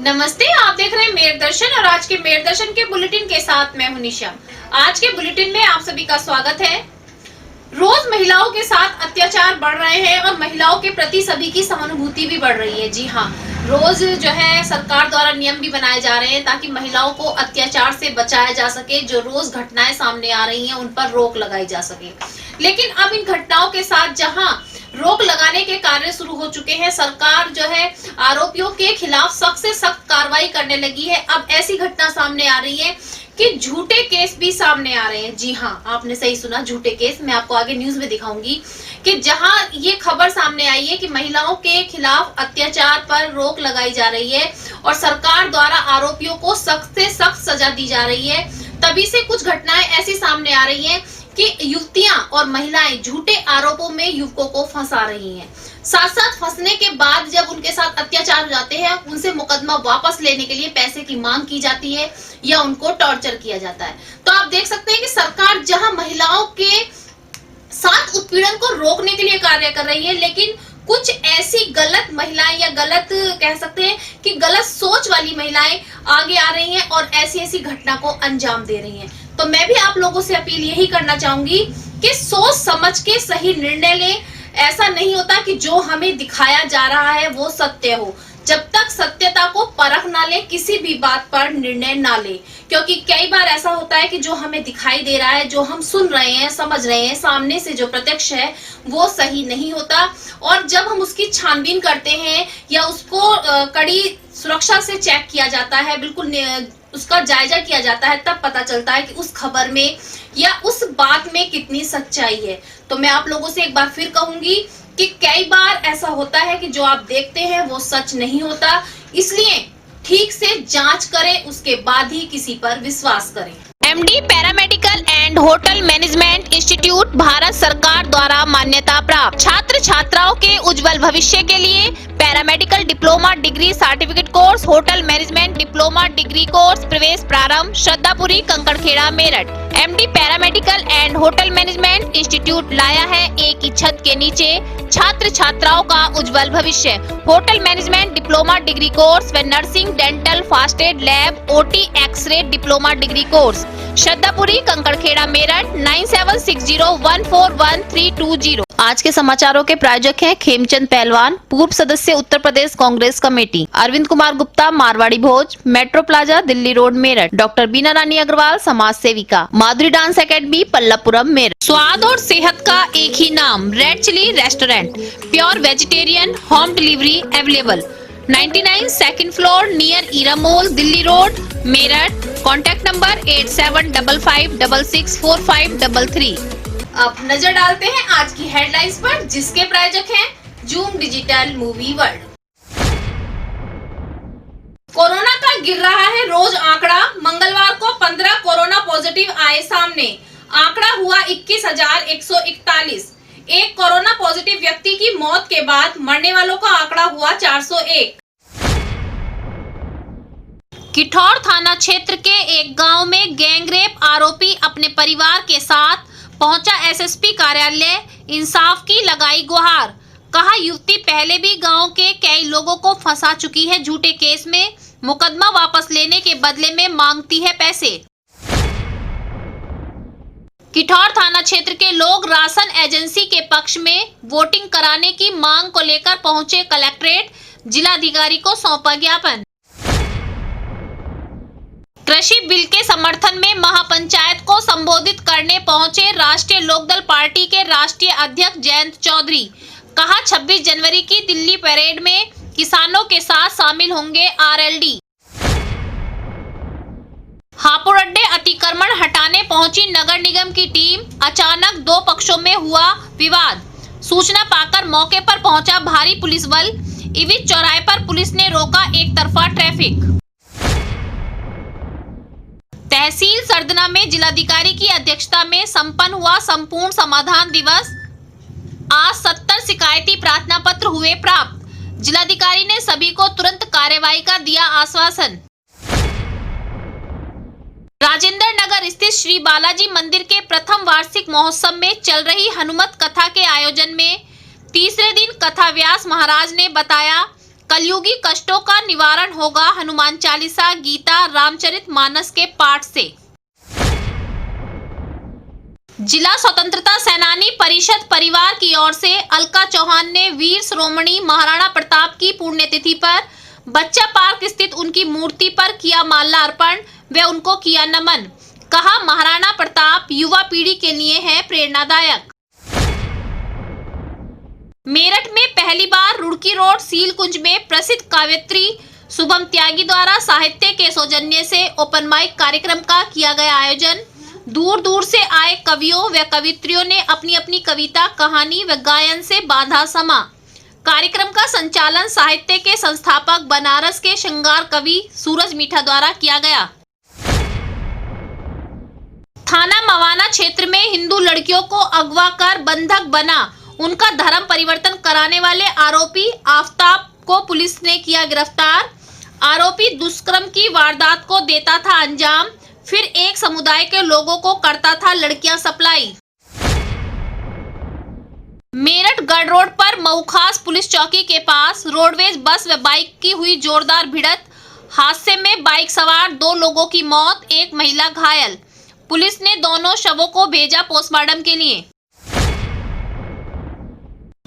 नमस्ते, आप देख रहे हैं मेर दर्शन और आज के मेर दर्शन के बुलेटिन के साथ मैं हूं निशा। आज के बुलेटिन में आप सभी का स्वागत है। रोज महिलाओं के साथ अत्याचार बढ़ रहे हैं और महिलाओं के प्रति सभी की सहानुभूति भी बढ़ रही है। जी हाँ, रोज जो है सरकार द्वारा नियम भी बनाए जा रहे हैं ताकि महिलाओं को अत्याचार से बचाया जा सके। जो रोज घटनाएं सामने आ रही हैं उन पर रोक लगाई जा सके। लेकिन अब इन घटनाओं के साथ जहां रोक लगाने के कार्य शुरू हो चुके हैं, सरकार जो है आरोपियों के खिलाफ सख्त से सख्त कार्रवाई करने लगी है। अब ऐसी घटना सामने आ रही है कि झूठे केस भी सामने आ रहे हैं। जी हाँ, आपने सही सुना, झूठे केस। मैं आपको आगे न्यूज में दिखाऊंगी कि जहां ये खबर सामने आई है कि महिलाओं के खिलाफ अत्याचार पर रोक लगाई जा रही है और सरकार द्वारा आरोपियों को सख्त से सख्त सजा दी जा रही है। तभी से कुछ घटनाएं ऐसी सामने आ रही हैं कि युवतियां और महिलाएं झूठे आरोपों में युवकों को फंसा रही हैं। साथ साथ फंसने के बाद जब उनके साथ अत्याचार हो जाते हैं, उनसे मुकदमा वापस लेने के लिए पैसे की मांग की जाती है या उनको टॉर्चर किया जाता है। तो आप देख सकते हैं कि सरकार जहां महिलाओं के साथ उत्पीड़न को रोकने के लिए कार्य कर रही है, लेकिन कुछ ऐसी गलत महिलाएं या गलत कह सकते हैं कि गलत सोच वाली महिलाएं आगे आ रही हैं और ऐसी ऐसी घटना को अंजाम दे रही हैं। तो मैं भी आप लोगों से अपील यही करना चाहूंगी कि सोच समझ के सही निर्णय लें। ऐसा नहीं होता कि जो हमें दिखाया जा रहा है वो सत्य हो। जब तक सत्यता को परख ना ले, किसी भी बात पर निर्णय ना ले, क्योंकि कई बार ऐसा होता है कि जो हमें दिखाई दे रहा है, जो हम सुन रहे हैं, समझ रहे हैं, सामने से जो प्रत्यक्ष है वो सही नहीं होता। और जब हम उसकी छानबीन करते हैं या उसको कड़ी सुरक्षा से चेक किया जाता है, बिल्कुल उसका जायजा किया जाता है, तब पता चलता है कि उस खबर में या उस बात में कितनी सच्चाई है। तो मैं आप लोगों से एक बार फिर कहूंगी कि कई बार ऐसा होता है कि जो आप देखते हैं वो सच नहीं होता, इसलिए ठीक से जांच करें, उसके बाद ही किसी पर विश्वास करें। MD paramedical and hotel management institute Bharat सरकार द्वारा मान्यता प्राप्त। छात्र छात्राओं के उज्जवल भविष्य के लिए paramedical diploma degree certificate course, hotel management diploma degree course प्रवेश प्रारंभ, Shraddhapuri, Kankarkhera, Meerut. MD paramedical and hotel management institute लाया है एक ही छत के नीचे छात्र छात्राओं का उज्जवल भविष्य। Hotel management diploma degree course व nursing, dental, first aid, lab, OT, x ray diploma degree course, Shraddhapuri, Kankarkhera, Meerut. 9760141320। आज के समाचारों के प्रायोजक हैं खेमचंद पहलवान, पूर्व सदस्य Uttar Pradesh Congress committee, Arvind Kumar Gupta, Marwari Bhoj, metro plaza, Delhi road, Meerut, doctor Beena Rani Agarwal, समाज सेविका, माधुरी डांस एकेडमी, पल्लवपुरम, मेरठ। स्वाद और सेहत का एक ही नाम, red chilli restaurant, pure vegetarian, home delivery available. 99 second floor near Era mall, Delhi road, Meerut. Contact number 8755664533। अब नजर डालते हैं आज की हेडलाइंस पर, जिसके प्रायोजक हैं zoom digital movie world. Corona का गिर रहा है रोज आंकड़ा। मंगलवार को 15 कोरोना पॉजिटिव आए सामने। आंकड़ा हुआ 21,141। एक कोरोना पॉजिटिव व्यक्ति की मौत के बाद मरने वालों का आंकड़ा हुआ 401। किठौर थाना क्षेत्र के एक गांव में गैंगरेप आरोपी अपने परिवार के साथ पहुंचा एसएसपी कार्यालय, इंसाफ की लगाई गुहार। कहा युवती पहले भी गांव के कई लोगों को फंसा चुकी है झूठे केस में, मुकदमा वापस लेने के बदले में मांगती है पैसे। किठौर थाना क्षेत्र के लोग राशन एजेंसी के पक्ष में वोटिंग कराने की मांग को लेकर पहुंचे कलेक्ट्रेट, जिलाधिकारी को सौंपा ज्ञापन। कृषि बिल के समर्थन में महापंचायत को संबोधित करने पहुंचे राष्ट्रीय लोकदल पार्टी के राष्ट्रीय अध्यक्ष जयंत चौधरी। कहा 26 जनवरी की दिल्ली परेड में किसानों के साथ शामिल होंगे आरएलडी। हापुड़ अड्डे अतिक्रमण हटाने पहुंची नगर निगम की टीम, अचानक दो पक्षों में हुआ विवाद। सूचना पाकर मौके पर पहुंचा भारी पुलिस बल। इविज चौराहे पर पुलिस ने रोका एक तरफा ट्रैफिक। तहसील सरदना में जिलाधिकारी की अध्यक्षता में संपन्न हुआ संपूर्ण समाधान दिवस। आज 70 शिकायती प्रार्थना पत्र हुए प्राप्त। जिलाधिकारी ने सभी को तुरंत कार्यवाही का दिया आश्वासन। राजेंद्र नगर स्थित श्री बालाजी मंदिर के प्रथम वार्षिक महोत्सव में चल रही हनुमत कथा के आयोजन में तीसरे दिन कथा व्यास महाराज ने बताया कलयुगी कष्टों का निवारण होगा हनुमान चालीसा, गीता, रामचरितमानस के पाठ से। जिला स्वतंत्रता सेनानी परिषद परिवार की ओर से अलका चौहान ने वीर शिरोमणि महाराणा प्रताप की पुण्यतिथि पर बच्चा पार्क स्थित उनकी मूर्ति पर किया माल्यार्पण व उनको किया नमन। कहा, महाराणा प्रताप युवा पीढ़ी के लिए है प्रेरणादायक। मेरठ में पहली बार रुड़की रोड सीलकुंज में प्रसिद्ध कवयित्री शुभम त्यागी द्वारा साहित्य के सौजन्य से ओपन माइक कार्यक्रम का किया गया आयोजन। दूर दूर से आए कवियों व कवित्रियों ने अपनी अपनी कविता, कहानी व गायन से बांधा समा। कार्यक्रम का संचालन साहित्य के संस्थापक बनारस के श्रृंगार कवि सूरज मीठा द्वारा किया गया। थाना मवाना क्षेत्र में हिंदू लड़कियों को अगवा कर बंधक बना उनका धर्म परिवर्तन कराने वाले आरोपी आफताब को पुलिस ने किया गिरफ्तार। आरोपी दुष्कर्म की वारदात को देता था अंजाम, फिर एक समुदाय के लोगों को करता था लड़कियां सप्लाई। मेरठ गढ़ रोड पर मऊखास पुलिस चौकी के पास रोडवेज बस व बाइक की हुई जोरदार भिड़ंत। हादसे में बाइक सवार 2 लोगों की मौत, 1 महिला घायल। पुलिस ने दोनों शवों को भेजा पोस्टमार्टम के लिए।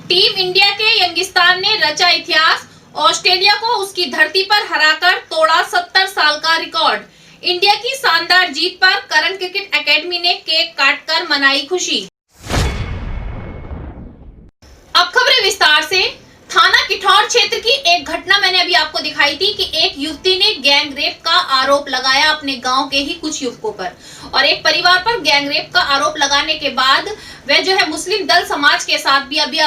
टीम इंडिया के यंगिस्तान ने रचा इतिहास, ऑस्ट्रेलिया को उसकी धरती पर हराकर तोड़ा 70 साल का रिकॉर्ड। इंडिया की शानदार जीत पर करण क्रिकेट एकेडमी ने केक काटकर मनाई खुशी। अब खबरें विस्तार से। थाना किठौर क्षेत्र की एक घटना मैंने अभी आपको दिखाई थी कि एक युवती ने गैंग रेप का आरोप लगाया अपने गांव के ही कुछ युवकों पर, और एक परिवार पर गैंग रेप का आरोप लगाने के बाद वह जो है मुस्लिम दल समाज के साथ भी अभी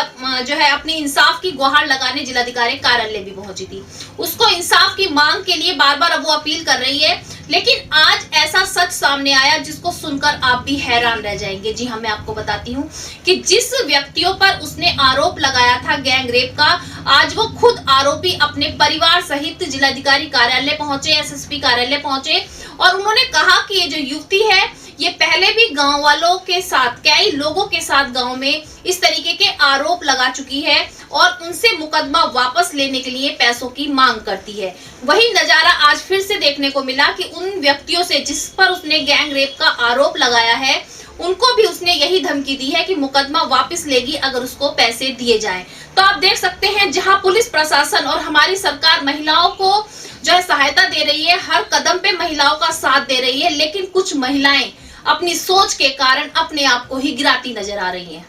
जो है अपनी इंसाफ की गुहार लगाने जिलाधिकारी कार्यालय भी पहुंची थी। उसको इंसाफ की मांग के लिए बार बार अब वो अपील कर रही है, लेकिन आज ऐसा सच सामने आया जिसको सुनकर आप भी हैरान रह जाएंगे। जी हाँ, मैं आपको बताती हूँ कि जिस व्यक्तियों पर उसने आरोप लगाया था गैंग रेप का, आज वो खुद आरोपी अपने परिवार सहित जिलाधिकारी कार्यालय पहुंचे, एसएसपी कार्यालय पहुंचे, और उन्होंने कहा कि ये जो युवती है ये पहले भी गांव वालों के साथ, कई लोगों के साथ गांव में इस तरीके के आरोप लगा चुकी है और उनसे मुकदमा वापस लेने के लिए पैसों की मांग करती है। वही नजारा आज फिर से देखने को मिला कि उन व्यक्तियों से जिस पर उसने गैंग रेप का आरोप लगाया है, उनको भी उसने यही धमकी दी है कि मुकदमा वापस लेगी अगर उसको पैसे दिए जाएं। तो आप देख सकते हैं, जहां पुलिस प्रशासन और हमारी सरकार महिलाओं को जो है सहायता दे रही है, हर कदम पे महिलाओं का साथ दे रही है, लेकिन कुछ महिलाएं अपनी सोच के कारण अपने आप को ही गिराती नजर आ रही हैं।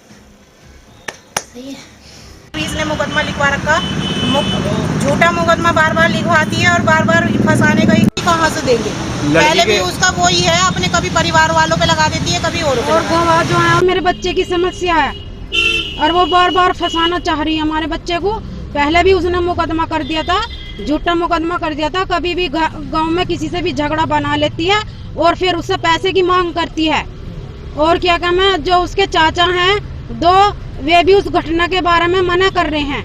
सही है। पुलिस ने मुकदमा लिखवा रखा, झूठा मुकदमा बार बार लिखवाती है और बार बार फंसाने का कहाँ से देंगे। पहले भी उसका वो ही है, अपने कभी परिवार वालों पे लगा देती है, कभी और वो जो है मेरे बच्चे की समस्या है और वो बार बार फंसाना चाह रही है हमारे बच्चे को। पहले भी उसने मुकदमा कर दिया था, झूठा मुकदमा कर दिया था। कभी भी गांव में किसी से भी झगड़ा बना लेती है और फिर उससे पैसे की मांग करती है। और क्या कहना है, जो उसके चाचा हैं 2, वे भी उस घटना के बारे में मना कर रहे हैं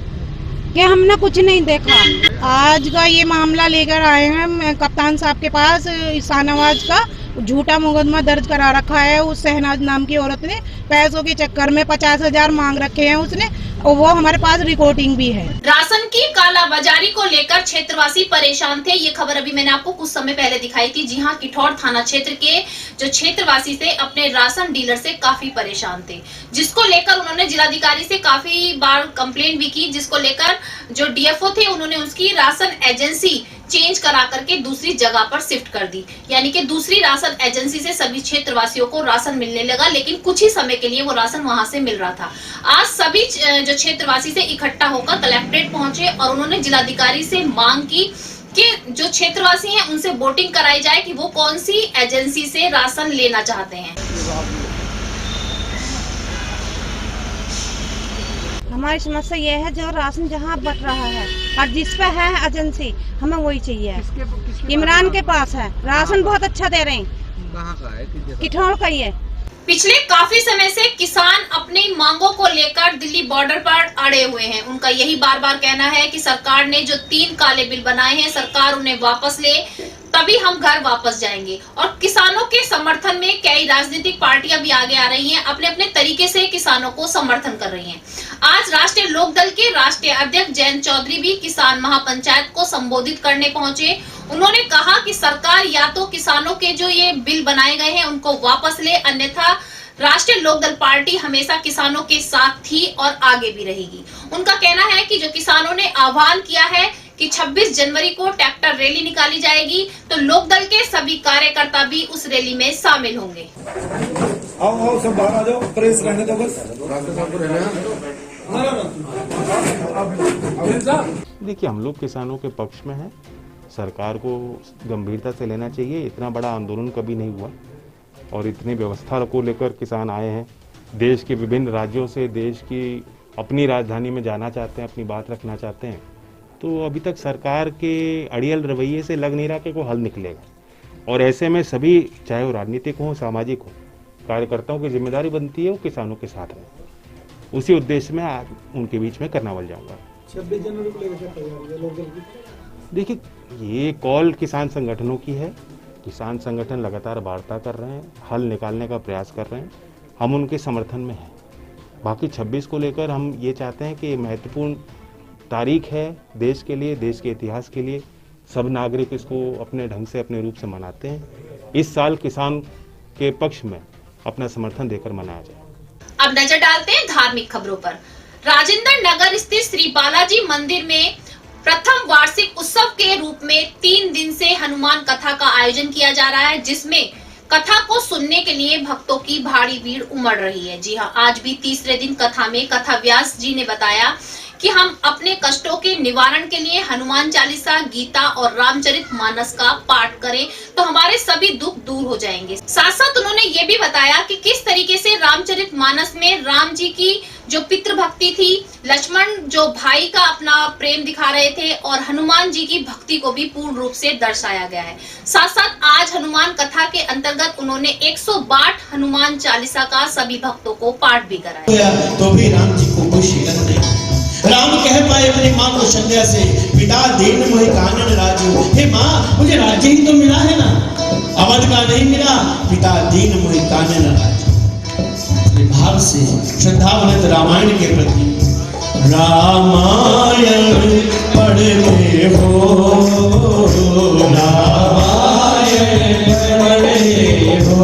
कि हमने कुछ नहीं देखा। आज का ये मामला लेकर आए हैं कप्तान साहब के पास। शाहनवाज का झूठा मुकदमा दर्ज करा रखा है उस शहनाज नाम की औरत ने। पैसों के चक्कर में 50,000 मांग रखे हैं उसने, और वो हमारे पास रिकॉर्डिंग भी है। राशन की कालाबाजारी को लेकर क्षेत्रवासी परेशान थे। ये खबर अभी मैंने आपको कुछ समय पहले दिखाई थी। जी हाँ, किठौर थाना क्षेत्र के जो क्षेत्रवासी थे अपने राशन डीलर से काफी परेशान थे, जिसको लेकर उन्होंने जिलाधिकारी से काफी बार कंप्लेंट भी की, जिसको लेकर जो डीएफओ थे उन्होंने उसकी राशन एजेंसी चेंज करा करके दूसरी जगह पर शिफ्ट कर दी। यानी कि दूसरी राशन एजेंसी से सभी क्षेत्रवासियों को राशन मिलने लगा, लेकिन कुछ ही समय के लिए वो राशन वहां से मिल रहा था। आज सभी जो क्षेत्रवासी से इकट्ठा होकर कलेक्ट्रेट पहुंचे और उन्होंने जिलाधिकारी से मांग की कि जो क्षेत्रवासी हैं उनसे वोटिंग कराई जाए कि वो कौन सी एजेंसी से राशन लेना चाहते हैं। हमारी समस्या ये है, जो राशन जहाँ बट रहा है और जिस पे है एजेंसी, हमें वही चाहिए। इमरान के पास है, राशन बहुत अच्छा दे रहे हैं। कहाँ का है? किठौर का ही है। पिछले काफी समय से किसान अपनी मांगों को लेकर दिल्ली बॉर्डर पर अड़े हुए हैं। उनका यही बार बार कहना है कि सरकार ने जो 3 काले बिल बनाए हैं, सरकार उन्हें वापस ले, तभी हम घर वापस जाएंगे। और किसानों के समर्थन में कई राजनीतिक पार्टियां भी आगे आ रही हैं, अपने अपने तरीके से किसानों को समर्थन कर रही हैं। आज राष्ट्रीय लोकदल के राष्ट्रीय अध्यक्ष जयंत चौधरी भी किसान महापंचायत को संबोधित करने पहुंचे। उन्होंने कहा कि सरकार या तो किसानों के जो ये बिल बनाए गए हैं उनको वापस ले, अन्यथा राष्ट्रीय लोकदल पार्टी हमेशा किसानों के साथ थी और आगे भी रहेगी। उनका कहना है कि जो किसानों ने आह्वान किया है कि 26 जनवरी को ट्रैक्टर रैली निकाली जाएगी, तो लोकदल के सभी कार्यकर्ता भी उस रैली में शामिल होंगे। आओ सब बाहर आ जाओ, प्रेस रहने दो बस। देखिए, हम लोग किसानों के पक्ष में हैं। सरकार को गंभीरता से लेना चाहिए। इतना बड़ा आंदोलन कभी नहीं हुआ और इतनी व्यवस्था को लेकर किसान आए हैं। देश के विभिन्न राज्यों से देश की अपनी राजधानी में जाना चाहते हैं, अपनी बात रखना चाहते हैं। तो अभी तक सरकार के अड़ियल रवैये से लग नहीं रहा कि कोई हल निकलेगा। और ऐसे में सभी, चाहे वो राजनीतिक हो, सामाजिक हो, कार्यकर्ताओं की जिम्मेदारी बनती है वो किसानों के साथ में। उसी उद्देश्य में आज उनके बीच में करनावल जाऊंगा। 26 जनवरी को लेकर तैयारी है लोकदल की। देखिए, ये कॉल किसान संगठनों की है। किसान संगठन लगातार वार्ता कर रहे हैं, हल निकालने का प्रयास कर रहे हैं। हम उनके समर्थन में हैं। बाकी 26 को लेकर हम ये चाहते हैं कि महत्वपूर्ण तारीख है देश के लिए, देश के इतिहास के लिए। सब नागरिक इसको अपने ढंग से, अपने रूप से मनाते हैं। इस साल किसान के पक्ष में अपना समर्थन देकर मनाया जाए। अब नजर डालते हैं धार्मिक खबरों पर। राजेंद्र नगर स्थित श्री बालाजी मंदिर में प्रथम वार्षिक उत्सव के रूप में 3 दिन से हनुमान कथा का आयोजन किया जा रहा है, जिसमें कथा को सुनने के लिए भक्तों की भारी भीड़ उमड़ रही है। जी हां, आज भी तीसरे दिन कथा में कथा व्यास जी ने बताया कि हम अपने कष्टों के निवारण के लिए हनुमान चालीसा, गीता और रामचरितमानस का पाठ करें तो हमारे सभी दुख दूर हो जाएंगे। साथ साथ उन्होंने ये भी बताया कि किस तरीके से रामचरितमानस में राम जी की जो पितृभक्ति थी, लक्ष्मण जो भाई का अपना प्रेम दिखा रहे थे, और हनुमान जी की भक्ति को भी पूर्ण रूप से दर्शाया गया है। साथ साथ आज हनुमान कथा के अंतर्गत उन्होंने 162 हनुमान चालीसा का सभी भक्तों को पाठ भी कराया। तो भी राम जी को कोई शिकन नहीं। राम कह पाए अपनी माँ को संध्या से, पिता दीन मोहि कानन राजू। हे माँ, मुझे राज्य ही तो मिला है ना, अवध का नहीं मिला। पिता दीन मोहि कानन राजू। भाव से श्रद्धावंत रामायण के प्रति, रामायण पढ़ते हो, रामायण पढ़ते हो,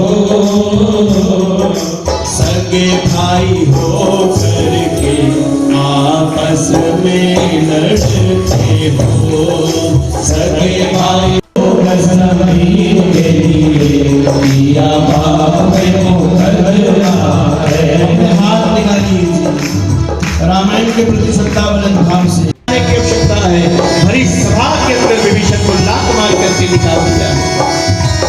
सगे भाई हो करके आपस में लड़ते हो, सगे भाई हो कसमी के लिए दिया बाप को करना है। हाथ निकालिए रामायण के प्रति श्रद्धावंत भाव से। की आवश्यकता है। भरी सभा के अंदर विभीषण को लात मार करके निकाल दिया।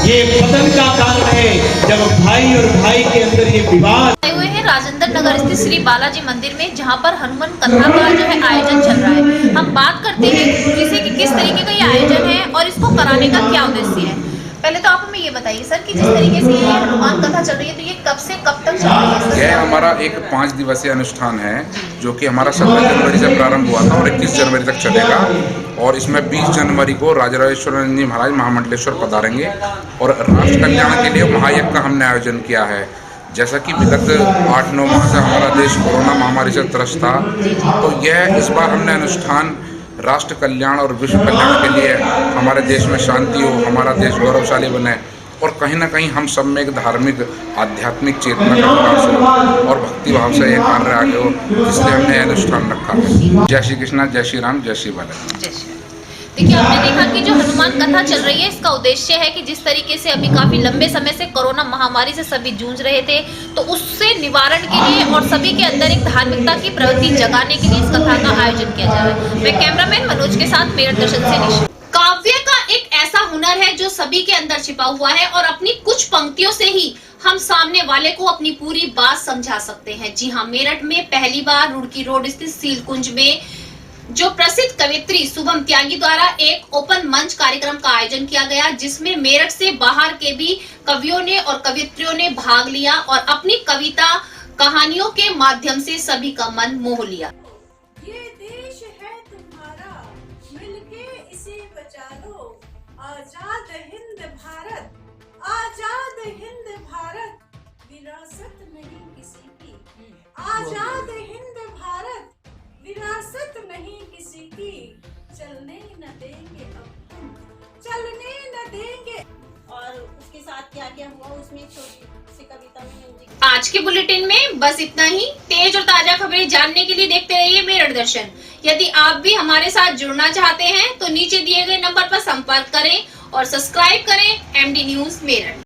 ये पतन का कारण है जब भाई और भाई के अंदर ये विवाद। हुए हैं राजेंद्र नगर स्थित श्री बालाजी मंदिर में, जहां पर हनुमान कथा का जो है आयोजन चल रहा है। हम बात करते हैं जैसे कि किस तरीके का ये आयोजन है और इसको कराने का क्या उद्देश्य है। पहले तो आप हमें ये बताइए सर कि जिस तरीके से ये हनुमान कथा चल रही है, तो ये कब से कब तक चल रही है? यह हमारा एक 5 दिवसीय अनुष्ठान है जो कि हमारा 17 जनवरी से प्रारंभ हुआ था और 21 जनवरी तक चलेगा। और इसमें 20 जनवरी को राजराजेश्वर जी महाराज महामंडलेश्वर पधारेंगे और राष्ट्र कल्याण के लिए महायज्ञ का हमने आयोजन किया है। जैसा कि विगत 8-9 माह से हमारा देश कोरोना महामारी से त्रस्त था, तो यह इस बार हमने अनुष्ठान राष्ट्र कल्याण और विश्व कल्याण के लिए, हमारे देश में शांति हो, हमारा देश गौरवशाली बने और कहीं ना कहीं हम सब में एक धार्मिक आध्यात्मिक चेतना का विकास हो और भक्ति भाव से ये कार्य आगे हो, इसलिए हमने अनुष्ठान रखा है। जय श्री कृष्णा, जय श्री राम, जय श्री बालाजी। देखिए, आपने देखा कि जो हनुमान कथा चल रही है, इसका उद्देश्य है कि जिस तरीके से अभी काफी लंबे समय से कोरोना महामारी से सभी जूझ रहे थे, तो उससे निवारण के लिए और सभी के अंदर एक धार्मिकता की प्रवृत्ति जगाने के लिए इस कथा का आयोजन किया जा रहा है। मैं कैमरामैन मनोज के साथ मेरठ दर्शन से निशा। काव्य का एक ऐसा हुनर है जो सभी के अंदर छिपा हुआ है और अपनी कुछ पंक्तियों से ही हम सामने वाले को अपनी पूरी बात समझा सकते हैं। जी हाँ, मेरठ में पहली बार रुड़की रोड स्थित सीलकुंज में जो प्रसिद्ध कवियत्री शुभम त्यागी द्वारा एक ओपन मंच कार्यक्रम का आयोजन किया गया, जिसमें मेरठ से बाहर के भी कवियों ने और कवियत्रियों ने भाग लिया और अपनी कविता कहानियों के माध्यम से सभी का मन मोह लिया। ये देश है तुम्हारा, मिलके इसे बचा लो, आजाद हिंद भारत, आजाद हिंद भारत, विरासत नहीं किसी की, आजाद हिंद भारत, विरासत नहीं किसी की, चलने न देंगे अब हम, चलने न देंगे। और उसके साथ क्या क्या हुआ उसमें छोटी सी कविता में आज के बुलेटिन में बस इतना ही। तेज और ताजा खबरें जानने के लिए देखते रहिए मेरठ दर्शन। यदि आप भी हमारे साथ जुड़ना चाहते हैं तो नीचे दिए गए नंबर पर संपर्क करें और सब्सक्राइब करें MD न्यूज मेरठ।